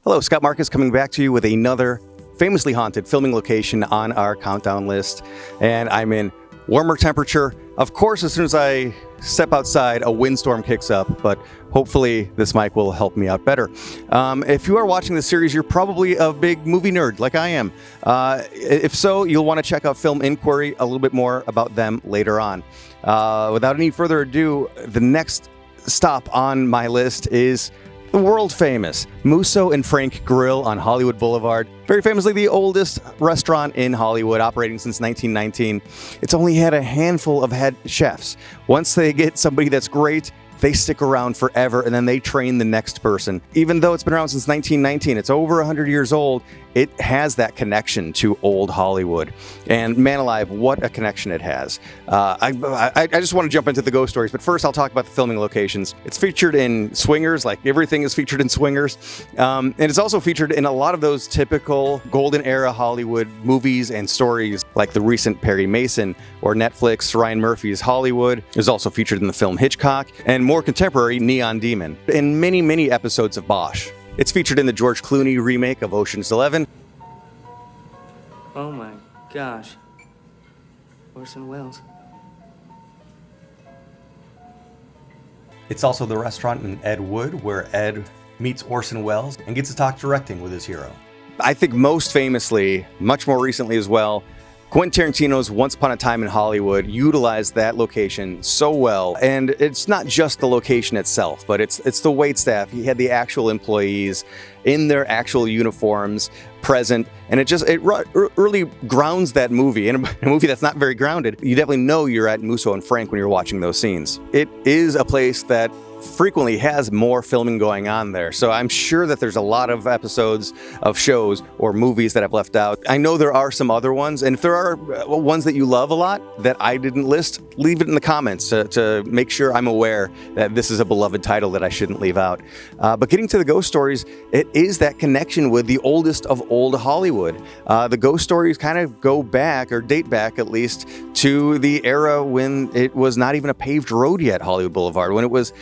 Hello, Scott Markus coming back to you with another famously haunted filming location on our countdown list. And I'm in warmer temperature. Of course, as soon as I step outside, a windstorm kicks up, but hopefully this mic will help me out better. If you are watching this series, you're probably a big movie nerd like I am. If so, you'll want to check out Film Inquiry, a little bit more about them later on. Without any further ado, the next stop on my list is the world famous Muso and Frank Grill on Hollywood Boulevard. Very famously the oldest restaurant in Hollywood, operating since 1919. It's only had a handful of head chefs. Once they get somebody that's great, they stick around forever and then they train the next person. Even though it's been around since 1919, it's over 100 years old, it has that connection to old Hollywood. And man alive, what a connection it has. I just want to jump into the ghost stories, but first I'll talk about the filming locations. It's featured in Swingers, like everything is featured in Swingers. And it's also featured in a lot of those typical golden era Hollywood movies and stories, like the recent Perry Mason or Netflix Ryan Murphy's Hollywood. It was also featured in the film Hitchcock, and more contemporary Neon Demon, and many, many episodes of Bosch. It's featured in the George Clooney remake of Ocean's 11. Oh my gosh. Orson Welles. It's also the restaurant in Ed Wood where Ed meets Orson Welles and gets to talk directing with his hero. I think most famously, much more recently as well, Quentin Tarantino's Once Upon a Time in Hollywood utilized that location so well. And it's not just the location itself, but it's the waitstaff. He had the actual employees in their actual uniforms present, and it really grounds that movie. In a movie that's not very grounded, you definitely know you're at Muso and Frank when you're watching those scenes. It is a place that frequently has more filming going on there. So I'm sure that there's a lot of episodes of shows or movies that I've left out. I know there are some other ones, and if there are ones that you love a lot that I didn't list, leave it in the comments to make sure I'm aware that this is a beloved title that I shouldn't leave out. But getting to the ghost stories, it is that connection with the oldest of old Hollywood. The ghost stories kind of go back, or date back at least, to the era when it was not even a paved road yet, Hollywood Boulevard, when it was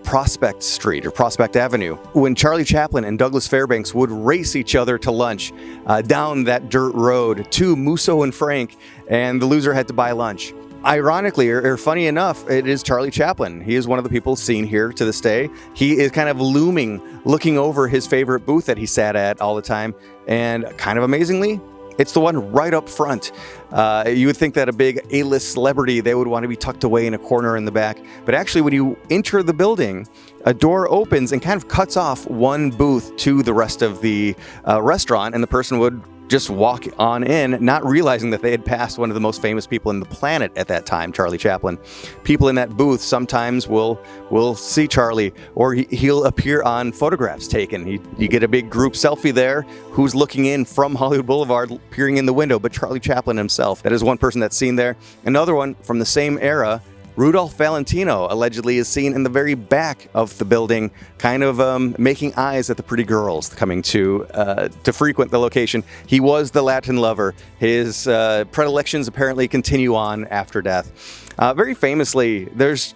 Prospect Street or Prospect Avenue, when Charlie Chaplin and Douglas Fairbanks would race each other to lunch down that dirt road to Muso and Frank, and the loser had to buy lunch. Ironically, or funny enough, it is Charlie Chaplin. He is one of the people seen here to this day. He is kind of looming, looking over his favorite booth that he sat at all the time, and kind of amazingly, it's the one right up front. You would think that a big A-list celebrity, they would want to be tucked away in a corner in the back. But actually, when you enter the building, a door opens and kind of cuts off one booth to the rest of the restaurant, and the person would just walk on in, not realizing that they had passed one of the most famous people in the planet at that time, Charlie Chaplin. People in that booth sometimes will see Charlie, or he'll appear on photographs taken. You get a big group selfie there, who's looking in from Hollywood Boulevard, peering in the window, but Charlie Chaplin himself. That is one person that's seen there. Another one from the same era, Rudolph Valentino allegedly is seen in the very back of the building, kind of making eyes at the pretty girls coming to frequent the location. He was the Latin lover. His predilections apparently continue on after death. Very famously, there's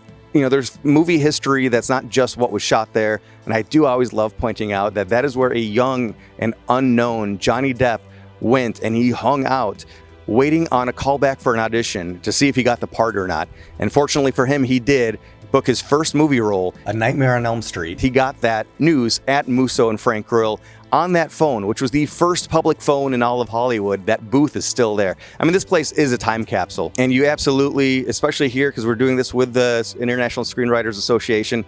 movie history that's not just what was shot there, and I do always love pointing out that is where a young and unknown Johnny Depp went, and he hung out waiting on a callback for an audition to see if he got the part or not. And fortunately for him, he did book his first movie role, A Nightmare on Elm Street. He got that news at Muso and Frank Grill on that phone, which was the first public phone in all of Hollywood. That booth is still there. I mean, this place is a time capsule. And you absolutely, especially here, because we're doing this with the International Screenwriters Association,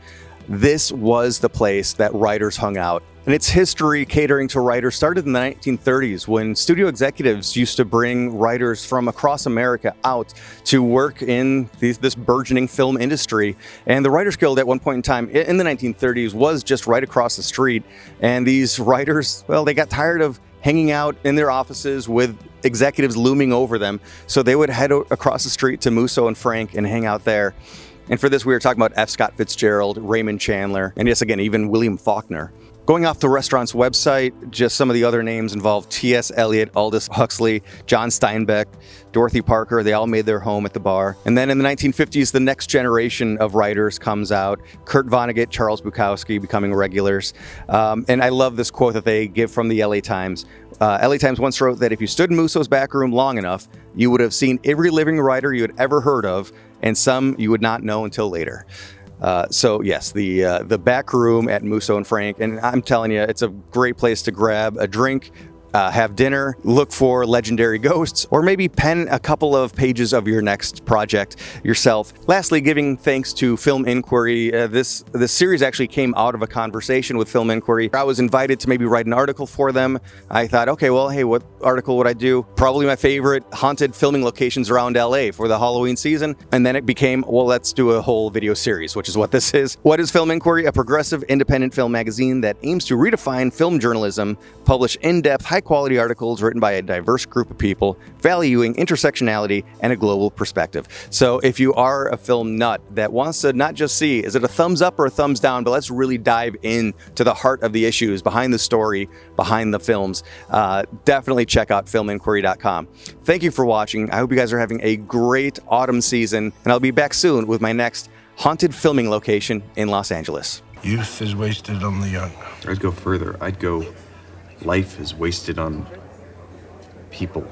this was the place that writers hung out. And its history catering to writers started in the 1930s when studio executives used to bring writers from across America out to work in this burgeoning film industry. And the Writers Guild at one point in time in the 1930s was just right across the street. And these writers, well, they got tired of hanging out in their offices with executives looming over them. So they would head across the street to Muso and Frank and hang out there. And for this, we were talking about F. Scott Fitzgerald, Raymond Chandler, and yes, again, even William Faulkner. Going off the restaurant's website, just some of the other names involved T.S. Eliot, Aldous Huxley, John Steinbeck, Dorothy Parker. They all made their home at the bar. And then in the 1950s, the next generation of writers comes out. Kurt Vonnegut, Charles Bukowski becoming regulars. And I love this quote that they give from the LA Times. LA Times once wrote that if you stood in Muso's back room long enough, you would have seen every living writer you had ever heard of, and some you would not know until later. So yes, the back room at Muso and Frank, and I'm telling you, it's a great place to grab a drink, have dinner, look for legendary ghosts, or maybe pen a couple of pages of your next project yourself. Lastly, giving thanks to Film Inquiry. This series actually came out of a conversation with Film Inquiry. I was invited to maybe write an article for them. I thought, okay, well, hey, what article would I do? Probably my favorite haunted filming locations around LA for the Halloween season. And then it became, well, let's do a whole video series, which is what this is. What is Film Inquiry? A progressive independent film magazine that aims to redefine film journalism, publish in-depth, high-quality articles written by a diverse group of people, valuing intersectionality and a global perspective. So if you are a film nut that wants to not just see, is it a thumbs up or a thumbs down, but let's really dive in to the heart of the issues, behind the story, behind the films, definitely check out filminquiry.com. Thank you for watching. I hope you guys are having a great autumn season, and I'll be back soon with my next haunted filming location in Los Angeles. Youth is wasted on the young. I'd go further. I'd go, life is wasted on people.